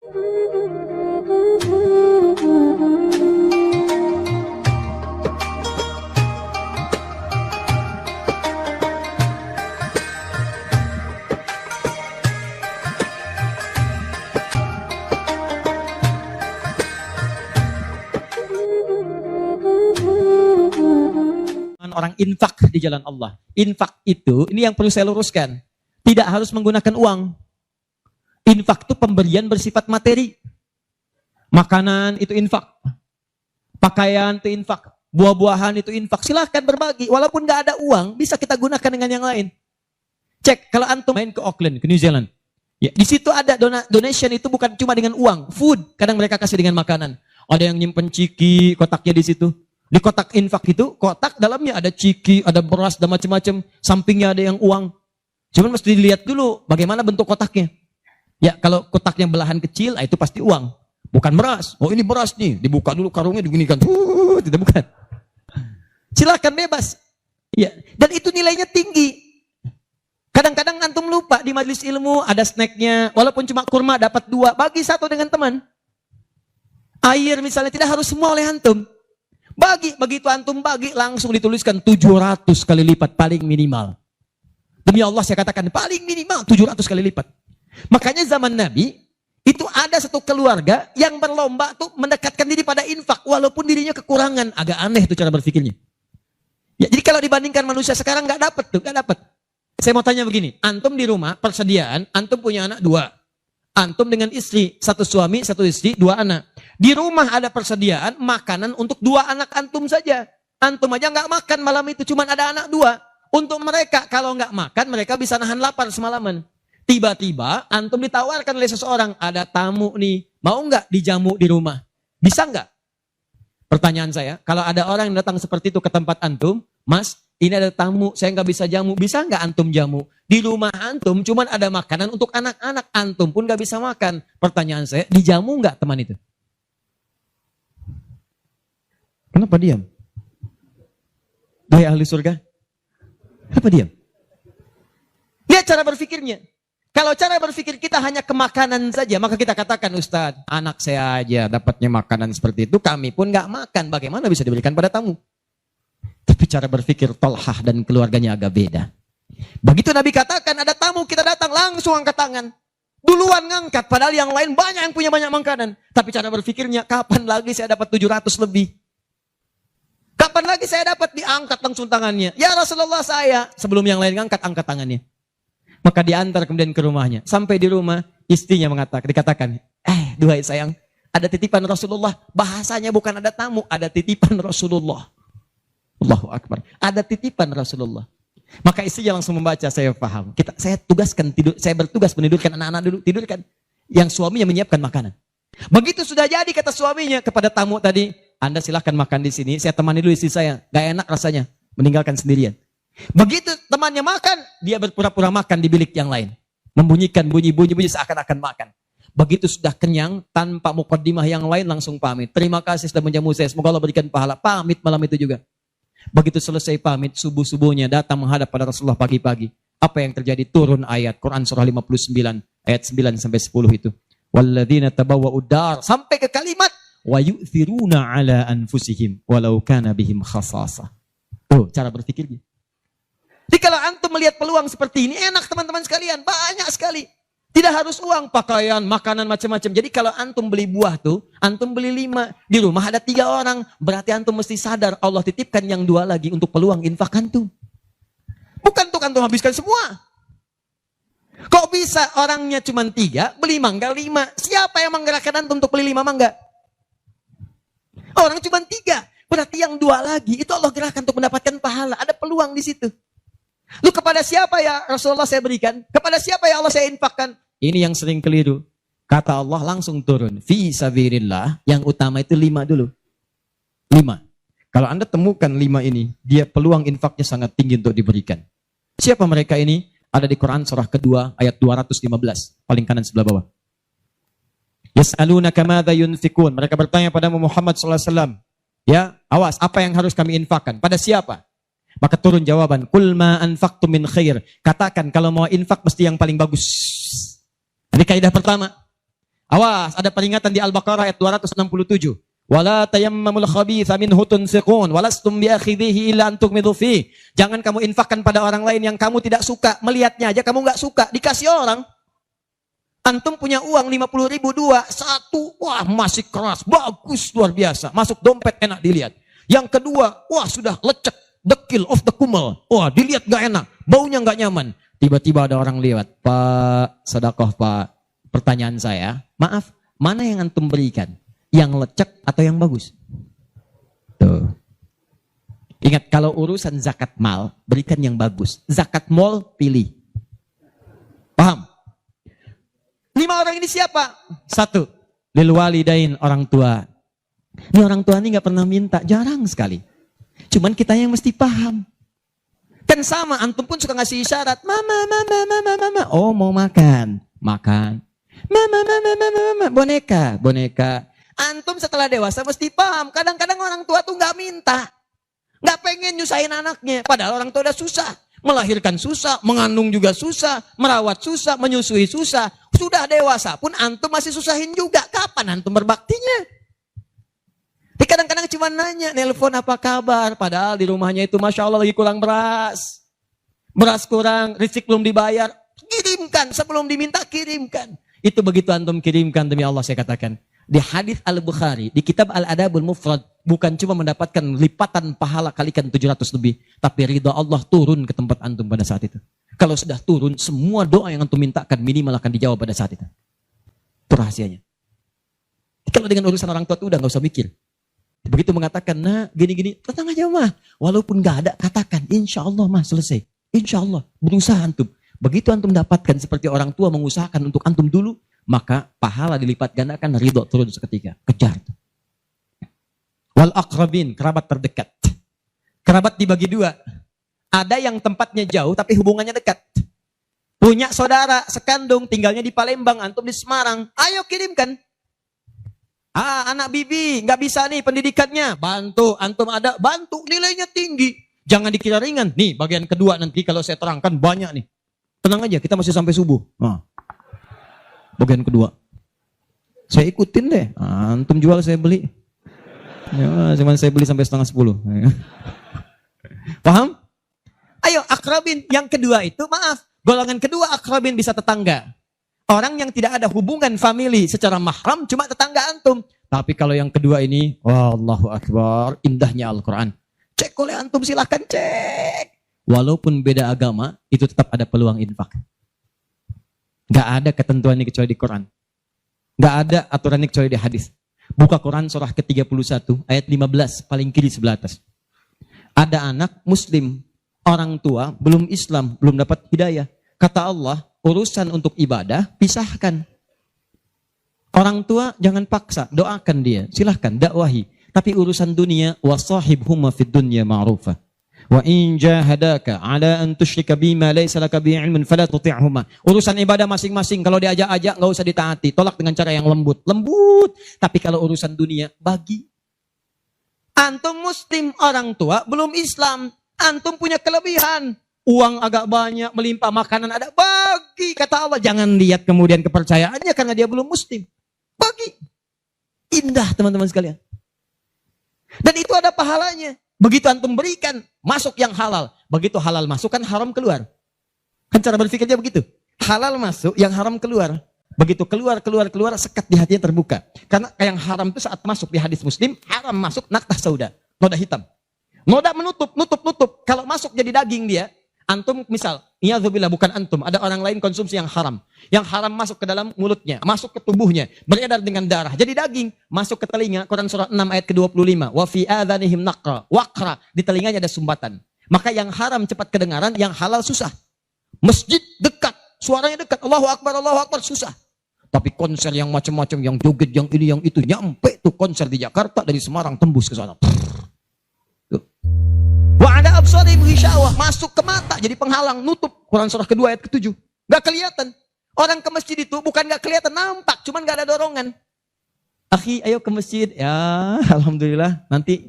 Orang infak di jalan Allah. Infak itu, ini yang perlu saya luruskan. Tidak harus menggunakan uang. Infak itu pemberian bersifat materi. Makanan itu infak. Pakaian itu infak. Buah-buahan itu infak. Silahkan berbagi. Walaupun nggak ada uang, bisa kita gunakan dengan yang lain. Cek, kalau antum main ke Auckland, ke New Zealand. Ya, di situ ada donation itu bukan cuma dengan uang. Food, kadang mereka kasih dengan makanan. Ada yang nyimpen ciki, kotaknya di situ. Di kotak infak itu, kotak dalamnya ada ciki, ada beras, dan macam-macam. Sampingnya ada yang uang. Cuman mesti dilihat dulu bagaimana bentuk kotaknya. Ya, kalau kotaknya belahan kecil, itu pasti uang. Bukan beras. Oh, ini beras nih. Dibuka dulu karungnya, diginikan. Tidak, bukan. Silakan bebas. Ya, dan itu nilainya tinggi. Kadang-kadang antum lupa di majelis ilmu ada snacknya. Walaupun cuma kurma dapat 2, bagi 1 dengan teman. Air misalnya tidak harus semua oleh antum. Begitu antum bagi, langsung dituliskan 700 kali lipat paling minimal. Demi Allah saya katakan, paling minimal 700 kali lipat. Makanya zaman Nabi, itu ada satu keluarga yang berlomba tuh mendekatkan diri pada infak, walaupun dirinya kekurangan. Agak aneh tuh cara berpikirnya. Ya, jadi kalau dibandingkan manusia sekarang nggak dapat. Saya mau tanya begini, antum di rumah, persediaan, antum punya anak 2. Antum dengan istri, 1 suami, 1 istri, 2 anak. Di rumah ada persediaan makanan untuk 2 anak antum saja. Antum aja nggak makan malam itu, cuma ada anak 2. Untuk mereka, kalau nggak makan, mereka bisa nahan lapar semalaman. Tiba-tiba antum ditawarkan oleh seseorang, ada tamu nih, mau nggak dijamu di rumah? Bisa nggak? Pertanyaan saya, kalau ada orang yang datang seperti itu ke tempat antum, Mas, ini ada tamu, saya nggak bisa jamu, bisa nggak antum jamu? Di rumah antum cuma ada makanan untuk anak-anak, antum pun nggak bisa makan. Pertanyaan saya, dijamu nggak teman itu? Kenapa diam? Hai ahli surga? Kenapa diam? Lihat cara berpikirnya. Kalau cara berpikir kita hanya ke makanan saja, maka kita katakan, Ustadz, anak saya aja dapatnya makanan seperti itu, kami pun nggak makan. Bagaimana bisa diberikan pada tamu? Tapi cara berpikir Tolhah dan keluarganya agak beda. Begitu Nabi katakan, ada tamu, kita datang, langsung angkat tangan. Duluan ngangkat, padahal yang lain banyak yang punya banyak makanan. Tapi cara berpikirnya, kapan lagi saya dapat 700 lebih? Kapan lagi saya dapat? Diangkat langsung tangannya. Ya Rasulullah, saya. Sebelum yang lain ngangkat, angkat tangannya. Maka diantar kemudian ke rumahnya. Sampai di rumah, istrinya dikatakan, duhai sayang, ada titipan Rasulullah. Bahasanya bukan ada tamu, ada titipan Rasulullah. Allahu Akbar. Ada titipan Rasulullah. Maka istrinya langsung membaca, saya paham. Saya bertugas menidurkan anak-anak dulu, tidurkan. Yang suaminya menyiapkan makanan. Begitu sudah jadi, kata suaminya kepada tamu tadi, Anda silahkan makan di sini, saya temani dulu istri saya. Gak enak rasanya, meninggalkan sendirian. Begitu temannya makan, dia berpura-pura makan di bilik yang lain. Membunyikan bunyi-bunyi seakan-akan makan. Begitu sudah kenyang, tanpa mukaddimah yang lain langsung pamit. Terima kasih sudah menjamu saya, semoga Allah berikan pahala. Pamit malam itu juga. Begitu selesai pamit, subuh-subuhnya datang menghadap pada Rasulullah pagi-pagi. Apa yang terjadi? Turun ayat Quran surah 59 ayat 9 sampai 10 itu. Walladzina tabawwa'ud dar, sampai ke kalimat wa yu'thiruna ala anfusihim walau kana bihim khasasah. Tuh cara berpikirnya. Jadi kalau antum melihat peluang seperti ini, enak teman-teman sekalian, banyak sekali. Tidak harus uang, pakaian, makanan, macam-macam. Jadi kalau antum beli buah tuh, antum beli 5. Di rumah ada 3 orang. Berarti antum mesti sadar, Allah titipkan yang 2 lagi untuk peluang infak antum. Bukan untuk antum habiskan semua. Kok bisa orangnya cuma 3, beli mangga 5. Siapa yang menggerakkan antum untuk beli 5 mangga? Orang cuma 3. Berarti yang 2 lagi, itu Allah gerakkan untuk mendapatkan pahala. Ada peluang di situ. Lu kepada siapa ya Rasulullah saya berikan? Kepada siapa ya Allah saya infakkan? Ini yang sering keliru. Kata Allah langsung turun. Fi sabilillah. Yang utama itu 5 dulu. 5. Kalau Anda temukan 5 ini, dia peluang infaknya sangat tinggi untuk diberikan. Siapa mereka ini? Ada di Quran surah kedua ayat 215. Paling kanan sebelah bawah. Yas'alunaka madza yunfikun. Mereka bertanya pada Muhammad SAW. Ya, awas, apa yang harus kami infakkan? Pada siapa? Maka turun jawaban, kul ma anfaqtum min khair. Katakan kalau mau infak mesti yang paling bagus. Ini kaidah pertama. Awas, ada peringatan di Al-Baqarah ayat 267. Wala tayammamul khabitha minhu tunfiqun walastum biakhidhihi illa an tughmidu fi. Jangan kamu infakkan pada orang lain yang kamu tidak suka. Melihatnya aja kamu enggak suka, dikasih orang. Antum punya uang 50 ribu, dua, satu, wah masih keras, bagus, luar biasa. Masuk dompet enak dilihat. Yang kedua, wah sudah lecek, dekil, off the kumel. Wah dilihat gak enak, baunya gak nyaman. Tiba-tiba ada orang lewat, Pak, sedekah Pak. Pertanyaan saya, maaf, mana yang antum berikan? Yang lecek atau yang bagus? Tuh. Ingat, kalau urusan zakat mal, berikan yang bagus. Zakat mal, pilih. Paham? 5 orang ini siapa? 1, lil walidain, orang tua. Ini orang tua ini gak pernah minta, jarang sekali. Cuman kita yang mesti paham. Kan sama, antum pun suka ngasih isyarat. Mama, mama, mama, mama. Oh mau makan, makan. Mama, mama, mama, mama. Boneka, boneka. Antum setelah dewasa mesti paham. Kadang-kadang orang tua tuh gak minta. Gak pengen nyusahin anaknya. Padahal orang tua udah susah. Melahirkan susah, mengandung juga susah, merawat susah, menyusui susah. Sudah dewasa pun antum masih susahin juga. Kapan antum berbaktinya? Tapi kadang-kadang cuma nanya, nelpon apa kabar. Padahal di rumahnya itu Masya Allah lagi kurang beras. Beras kurang, rezeki belum dibayar. Kirimkan, sebelum diminta kirimkan. Itu begitu antum kirimkan, demi Allah saya katakan. Di hadis Al-Bukhari, di kitab Al-Adabul Mufrad, bukan cuma mendapatkan lipatan pahala kalikan 700 lebih. Tapi ridha Allah turun ke tempat antum pada saat itu. Kalau sudah turun, semua doa yang antum mintakan minimal akan dijawab pada saat itu. Itu rahasianya. Kalau dengan urusan orang tua itu udah gak usah mikir. Begitu mengatakan, nah gini-gini, tenang aja mah. Walaupun gak ada, katakan, insya Allah mah selesai. Insya Allah, berusaha antum. Begitu antum dapatkan seperti orang tua mengusahakan untuk antum dulu, maka pahala dilipat gandakan, ridho turun seketika. Kejar. Wal aqrabin, kerabat terdekat. Kerabat dibagi 2. Ada yang tempatnya jauh tapi hubungannya dekat. Punya saudara sekandung tinggalnya di Palembang, antum di Semarang. Ayo kirimkan. Anak bibi nggak bisa nih pendidikannya. Bantu, antum ada, bantu, nilainya tinggi. Jangan dikira ringan. Nih bagian kedua nanti kalau saya terangkan banyak nih. Tenang aja, kita masih sampai subuh. Nah, bagian kedua. Saya ikutin deh. Antum jual saya beli. Ya, cuman saya beli sampai 9:30. Paham? Ayo akrabin. Yang kedua itu, maaf. Golongan kedua akrabin bisa tetangga. Orang yang tidak ada hubungan famili secara mahram, cuma tetangga antum. Tapi kalau yang kedua ini, Wallahu Akbar, indahnya Al-Quran. Cek oleh antum, silahkan cek. Walaupun beda agama, itu tetap ada peluang infak. Gak ada ketentuan ini kecuali di Quran. Gak ada aturan ini kecuali di hadis. Buka Quran surah ke-31, ayat 15, paling kiri sebelah atas. Ada anak muslim, orang tua, belum Islam, belum dapat hidayah. Kata Allah, urusan untuk ibadah, pisahkan. Orang tua jangan paksa, doakan dia, silahkan, dakwahi. Tapi urusan dunia, wasahibhuma fid dunya ma'rufa. Wa in jahadaka ala an tusyrika bima laysa laka bihi ilmun fala tuti'huma. Urusan ibadah masing-masing, kalau diajak-ajak enggak usah ditaati, tolak dengan cara yang lembut. Lembut. Tapi kalau urusan dunia, bagi. Antum muslim, orang tua belum Islam, antum punya kelebihan. Uang agak banyak, melimpah, makanan ada, bagi. Kata Allah, jangan lihat kemudian kepercayaannya karena dia belum muslim. Bagi. Indah teman-teman sekalian. Dan itu ada pahalanya. Begitu antum berikan, masuk yang halal. Begitu halal masuk, kan haram keluar. Kan cara berpikirnya begitu. Halal masuk, yang haram keluar. Begitu keluar, sekat di hatinya terbuka. Karena yang haram itu saat masuk di hadis Muslim, haram masuk naktah sauda, noda hitam. Noda menutup. Kalau masuk jadi daging dia, antum misal, iyadzubillah, bukan antum, ada orang lain konsumsi yang haram. Yang haram masuk ke dalam mulutnya, masuk ke tubuhnya, beredar dengan darah, jadi daging, masuk ke telinga, Quran surah 6 ayat ke-25. Wa fi adhanihim waqra, di telinganya ada sumbatan. Maka yang haram cepat kedengaran, yang halal susah. Masjid dekat, suaranya dekat, Allahu Akbar, susah. Tapi konser yang macam-macam, yang joget, yang ini, yang itu, nyampe tuh konser di Jakarta, dari Semarang tembus ke sana. Wa ada absarihim ghishawah, masuk ke mata jadi penghalang, nutup. Quran surah kedua ayat ke-7. Gak kelihatan. Orang ke masjid itu bukan gak kelihatan, nampak, cuman gak ada dorongan. Akhi, ayo ke masjid. Ya, alhamdulillah, nanti.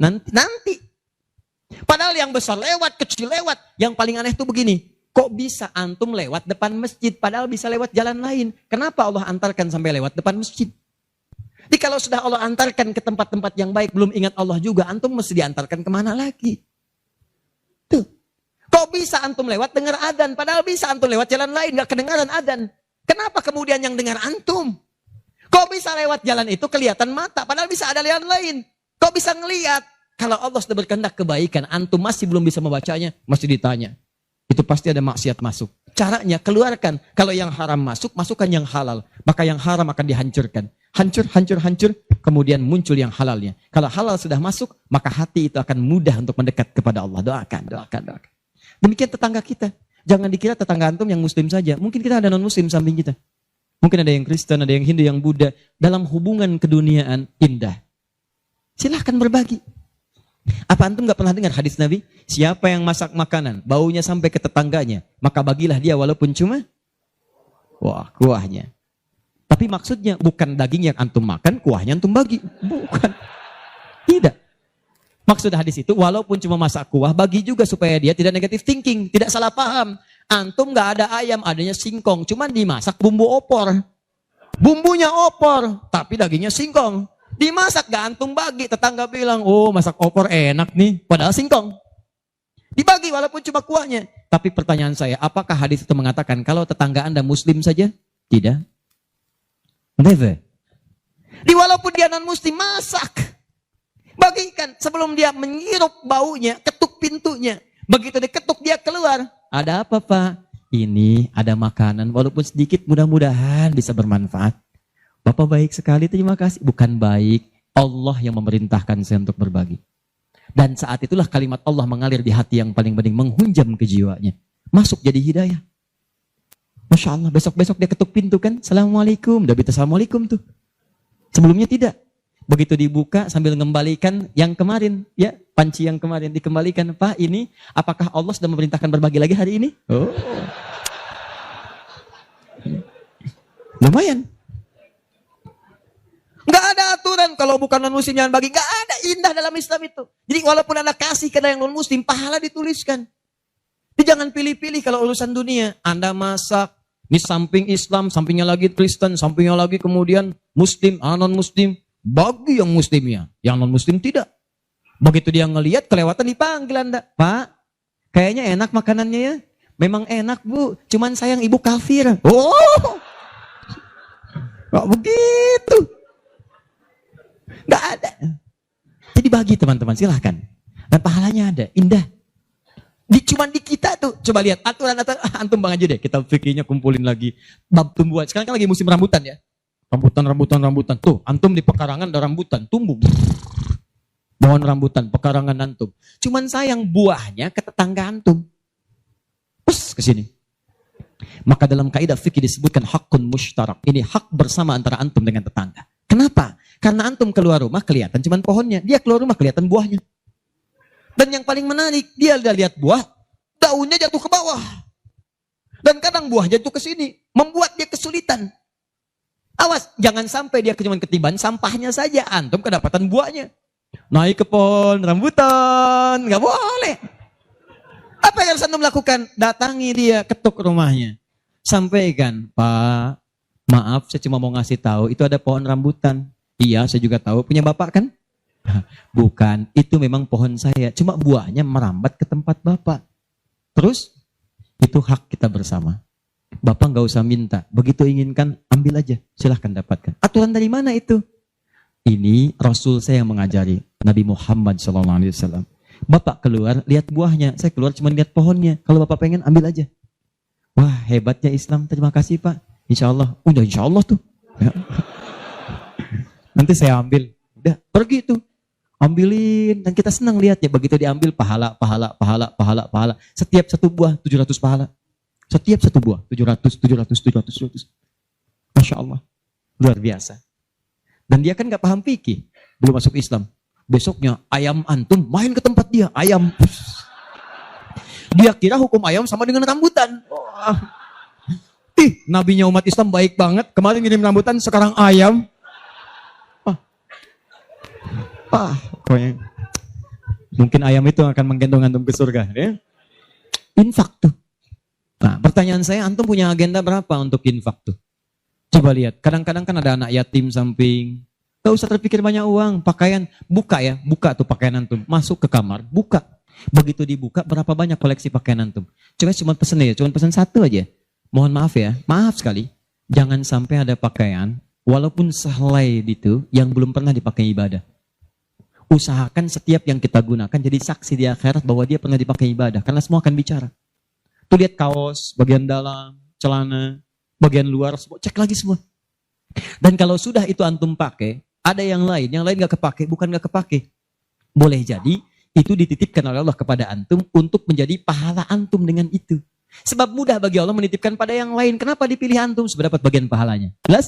Padahal yang besar lewat, kecil lewat. Yang paling aneh itu begini. Kok bisa antum lewat depan masjid, padahal bisa lewat jalan lain? Kenapa Allah antarkan sampai lewat depan masjid? Jadi kalau sudah Allah antarkan ke tempat-tempat yang baik, belum ingat Allah juga, antum mesti diantarkan kemana lagi? Tuh. Kok bisa antum lewat dengar adzan, padahal bisa antum lewat jalan lain, gak kedengaran adzan. Kenapa kemudian yang dengar antum? Kok bisa lewat jalan itu kelihatan mata, padahal bisa ada jalan lain. Kok bisa ngelihat? Kalau Allah sudah berkehendak kebaikan, antum masih belum bisa membacanya, masih ditanya. Itu pasti ada maksiat masuk. Caranya keluarkan. Kalau yang haram masuk, masukkan yang halal. Maka yang haram akan dihancurkan. Hancur, hancur, hancur. Kemudian muncul yang halalnya. Kalau halal sudah masuk, maka hati itu akan mudah untuk mendekat kepada Allah. Doakan, doakan, doakan. Demikian tetangga kita. Jangan dikira tetangga antum yang muslim saja. Mungkin kita ada non-muslim samping kita. Mungkin ada yang Kristen, ada yang Hindu, yang Buddha. Dalam hubungan keduniaan indah. Silahkan berbagi. Apa antum gak pernah dengar hadis Nabi? Siapa yang masak makanan, baunya sampai ke tetangganya, maka bagilah dia walaupun cuma kuahnya. Tapi maksudnya bukan daging yang antum makan, kuahnya antum bagi. Bukan. Tidak. Maksud hadis itu, walaupun cuma masak kuah, bagi juga supaya dia tidak negatif thinking, tidak salah paham. Antum gak ada ayam, adanya singkong. Cuman dimasak bumbu opor. Bumbunya opor, tapi dagingnya singkong. Dimasak gak antum bagi. Tetangga bilang, oh masak opor enak nih. Padahal singkong. Dibagi walaupun cuma kuahnya. Tapi pertanyaan saya, apakah hadis itu mengatakan kalau tetangga anda muslim saja? Tidak. Never. Walaupun dia non-muslim, masak. Bagikan sebelum dia menghirup baunya, ketuk pintunya. Begitu diketuk dia keluar. Ada apa Pak? Ini ada makanan walaupun sedikit, mudah-mudahan bisa bermanfaat. Bapak baik sekali, terima kasih. Bukan baik, Allah yang memerintahkan saya untuk berbagi. Dan saat itulah kalimat Allah mengalir di hati yang paling bening, menghunjam ke jiwanya. Masuk jadi hidayah. Masya Allah, besok-besok dia ketuk pintu kan, Assalamualaikum. Udah bisa Assalamualaikum tuh. Sebelumnya tidak. Begitu dibuka sambil mengembalikan yang kemarin, ya panci yang kemarin dikembalikan. Pak, ini apakah Allah sudah memerintahkan berbagi lagi hari ini? Oh, lumayan. Nggak ada aturan kalau bukan non muslim jangan bagi. Nggak ada, indah dalam Islam itu. Jadi walaupun anda kasih ke yang non muslim, pahala dituliskan. Jadi jangan pilih-pilih kalau urusan dunia. Anda masak, ini samping Islam, sampingnya lagi Kristen, sampingnya lagi kemudian Muslim, non muslim. Bagi yang muslimnya, yang non muslim tidak. Begitu dia ngelihat kelewatan dipanggil anda, Pak, kayaknya enak makanannya ya. Memang enak Bu, cuman sayang ibu kafir. Oh, nggak begitu, nggak ada. Jadi bagi teman-teman, silahkan. Dan pahalanya ada, indah. Cuman di kita tuh, coba lihat aturan antum bang aja deh. Kita fikirnya kumpulin lagi bab tumbuhan. Sekarang kan lagi musim rambutan ya. Rambutan. Tuh, antum di pekarangan ada rambutan, tumbuh. Pohon rambutan, pekarangan antum. Cuman sayang buahnya ke tetangga antum. Terus ke sini. Maka dalam kaidah fikih disebutkan hakun mushtarak. Ini hak bersama antara antum dengan tetangga. Kenapa? Karena antum keluar rumah kelihatan cuman pohonnya. Dia keluar rumah kelihatan buahnya. Dan yang paling menarik, dia udah lihat buah, daunnya jatuh ke bawah. Dan kadang buah jatuh ke sini, membuat dia kesulitan. Awas, jangan sampai dia cuma ketiban sampahnya saja, antum kedapatan buahnya. Naik ke pohon rambutan, nggak boleh. Apa yang harus antum lakukan? Datangi dia, ketuk rumahnya. Sampaikan, Pak, maaf saya cuma mau ngasih tahu, itu ada pohon rambutan. Iya, saya juga tahu, punya bapak kan? Bukan, itu memang pohon saya, cuma buahnya merambat ke tempat bapak. Terus, itu hak kita bersama. Bapak nggak usah minta, begitu inginkan ambil aja, silahkan dapatkan. Aturan dari mana itu? Ini Rasul saya yang mengajari, Nabi Muhammad SAW. Bapak keluar lihat buahnya, saya keluar cuma lihat pohonnya. Kalau bapak pengen ambil aja. Wah hebatnya Islam, terima kasih Pak. Insya Allah, udah insya Allah tuh. Ya. Nanti saya ambil, udah pergi tuh, ambilin dan kita senang lihatnya. Begitu diambil pahala. Setiap satu buah 700 pahala. Setiap satu buah, 700. Masya Allah. Luar biasa. Dan dia kan gak paham fikih. Belum masuk Islam. Besoknya ayam antum main ke tempat dia. Ayam. Dia kira hukum ayam sama dengan rambutan. Oh. Nabinya umat Islam baik banget. Kemarin ngirim rambutan, sekarang ayam. Pokoknya. Mungkin ayam itu akan menggendong antum ke surga. Ya? Infak tuh. Nah, pertanyaan saya, antum punya agenda berapa untuk infak tuh? Coba lihat, kadang-kadang kan ada anak yatim samping. Gak usah terpikir banyak uang, pakaian, buka ya, buka tuh pakaian antum. Masuk ke kamar, buka. Begitu dibuka, berapa banyak koleksi pakaian antum? Cuma pesen ya, cuma pesen satu aja. Mohon maaf ya, maaf sekali. Jangan sampai ada pakaian, walaupun sehelai itu, yang belum pernah dipakai ibadah. Usahakan setiap yang kita gunakan jadi saksi di akhirat bahwa dia pernah dipakai ibadah. Karena semua akan bicara. Tuh lihat kaos, bagian dalam, celana, bagian luar, cek lagi semua. Dan kalau sudah itu antum pakai, ada yang lain gak kepake, bukan gak kepake. Boleh jadi, itu dititipkan oleh Allah kepada antum untuk menjadi pahala antum dengan itu. Sebab mudah bagi Allah menitipkan pada yang lain. Kenapa dipilih antum? Sebab dapat bagian pahalanya. Jelas?